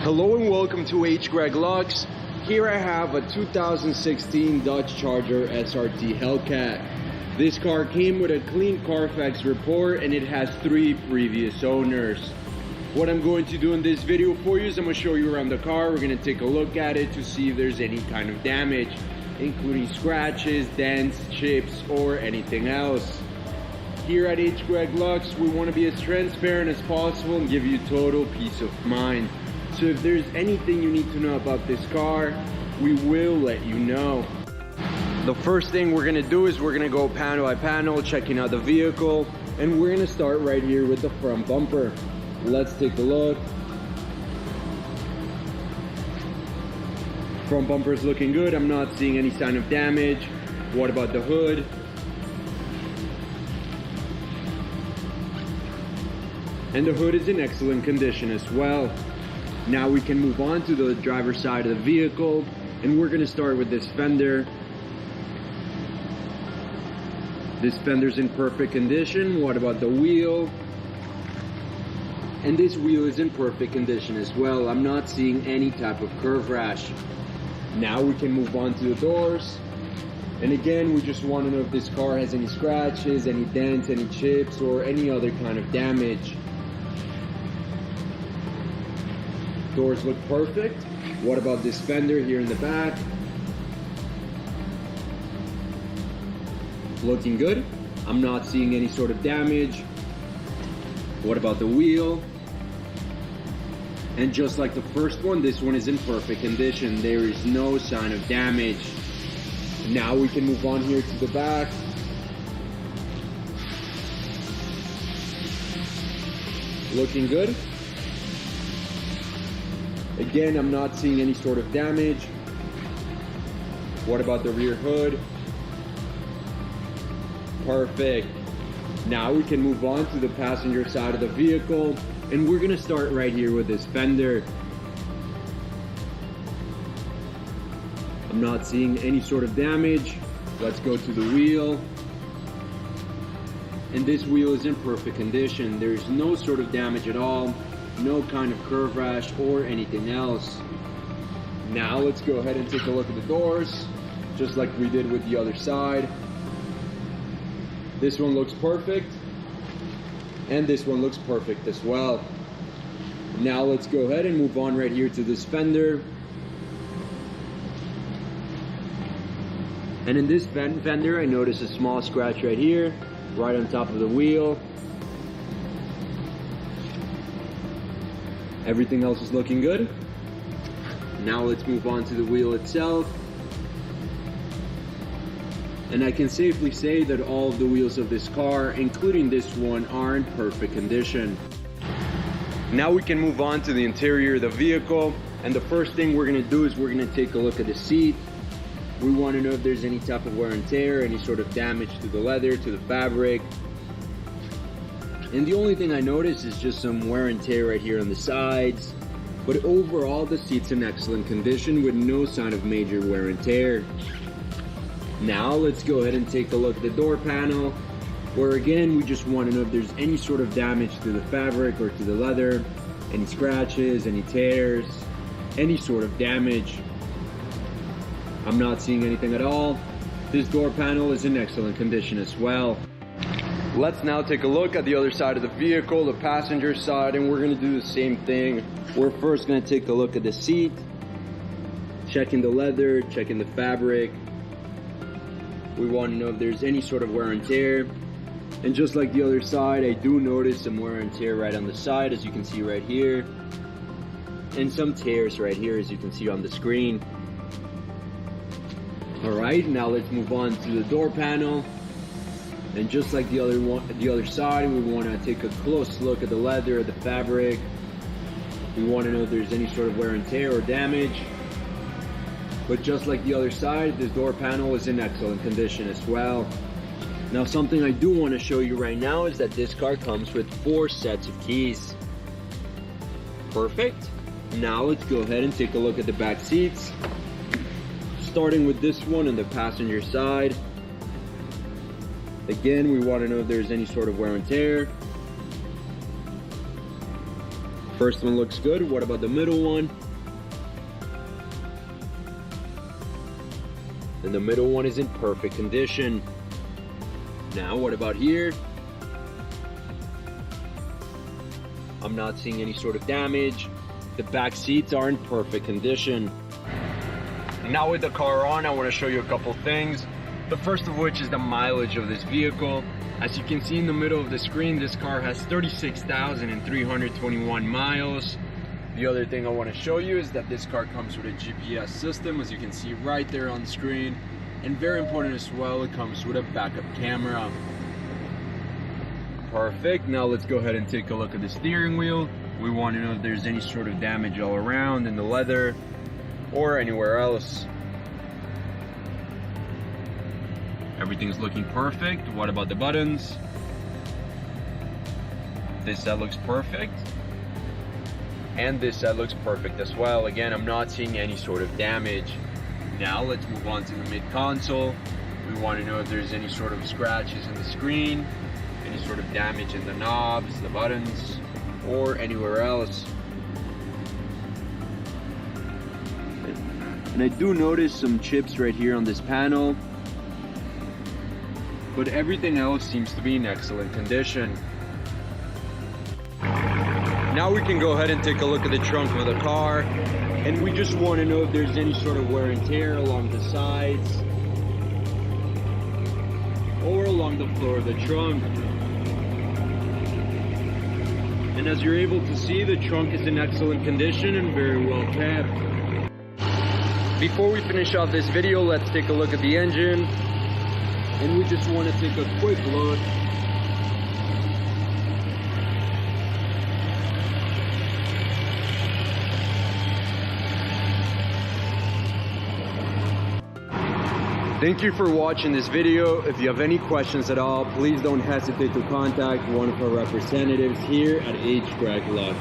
Hello and welcome to H. Greg Lux. Here I have a 2016 Dodge Charger SRT Hellcat. This car came with a clean Carfax report and it has 3 previous owners. What I'm going to do in this video for you is I'm going to show you around the car. We're going to take a look at it to see if there's any kind of damage, including scratches, dents, chips, or anything else. Here at H. Greg Lux, we want to be as transparent as possible and give you total peace of mind. So if there's anything you need to know about this car, we will let you know. The first thing we're gonna do is we're gonna go panel by panel, checking out the vehicle, and we're gonna start right here with the front bumper. Let's take a look. Front bumper is looking good. I'm not seeing any sign of damage. What about the hood? And the hood is in excellent condition as well. Now we can move on to the driver's side of the vehicle, and we're gonna start with this fender. This fender's in perfect condition. What about the wheel? And this wheel is in perfect condition as well. I'm not seeing any type of curve rash. Now we can move on to the doors. And again, we just want to know if this car has any scratches, any dents, any chips, or any other kind of damage. Doors look perfect. What about this fender here in the back? Looking good. I'm not seeing any sort of damage. What about the wheel? And just like the first one, this one is in perfect condition. There is no sign of damage. Now we can move on here to the back. Looking good. Again, I'm not seeing any sort of damage. What about the rear hood? Perfect. Now we can move on to the passenger side of the vehicle, and we're gonna start right here with this fender. I'm not seeing any sort of damage. Let's go to the wheel. And this wheel is in perfect condition. There's no sort of damage at all. No kind of curve rash or anything else. Now let's go ahead and take a look at the doors, just like we did with the other side. This one looks perfect, and this one looks perfect as well. Now let's go ahead and move on right here to this fender. And in this fender, I notice a small scratch right here, right on top of the wheel. Everything else is looking good. Now let's move on to the wheel itself. And I can safely say that all of the wheels of this car, including this one, are in perfect condition. Now we can move on to the interior of the vehicle. And the first thing we're gonna do is we're gonna take a look at the seat. We wanna know if there's any type of wear and tear, any sort of damage to the leather, to the fabric. And the only thing I notice is just some wear and tear right here on the sides. But overall, the seat's in excellent condition with no sign of major wear and tear. Now let's go ahead and take a look at the door panel, where again, we just want to know if there's any sort of damage to the fabric or to the leather, any scratches, any tears, any sort of damage. I'm not seeing anything at all. This door panel is in excellent condition as well. Let's now take a look at the other side of the vehicle, the passenger side, and we're gonna do the same thing. We're first gonna take a look at the seat, checking the leather, checking the fabric. We want to know if there's any sort of wear and tear. And just like the other side, I do notice some wear and tear right on the side, as you can see right here. And some tears right here, as you can see on the screen. All right, now let's move on to the door panel. And just like the other side, we want to take a close look at the leather, the fabric. We want to know if there's any sort of wear and tear or damage. But just like the other side, this door panel is in excellent condition as well. Now something I do want to show you right now is that this car comes with 4 sets of keys. Perfect. Now let's go ahead and take a look at the back seats. Starting with this one on the passenger side. Again, we want to know if there's any sort of wear and tear. First one looks good. What about the middle one? And the middle one is in perfect condition. Now, what about here? I'm not seeing any sort of damage. The back seats are in perfect condition. Now with the car on, I want to show you a couple things. The first of which is the mileage of this vehicle. As you can see in the middle of the screen, this car has 36,321 miles. The other thing I want to show you is that this car comes with a GPS system, as you can see right there on the screen. And very important as well, it comes with a backup camera. Perfect. Now let's go ahead and take a look at the steering wheel. We want to know if there's any sort of damage all around in the leather or anywhere else. Everything's looking perfect. What about the buttons? This side looks perfect. And this side looks perfect as well. Again, I'm not seeing any sort of damage. Now let's move on to the mid-console. We want to know if there's any sort of scratches in the screen, any sort of damage in the knobs, the buttons, or anywhere else. And I do notice some chips right here on this panel, but everything else seems to be in excellent condition. Now we can go ahead and take a look at the trunk of the car, and we just want to know if there's any sort of wear and tear along the sides or along the floor of the trunk. And as you're able to see, the trunk is in excellent condition and very well kept. Before we finish off this video, let's take a look at the engine. And we just want to take a quick look. Thank you for watching this video. If you have any questions at all, please don't hesitate to contact one of our representatives here at H-Track Lux.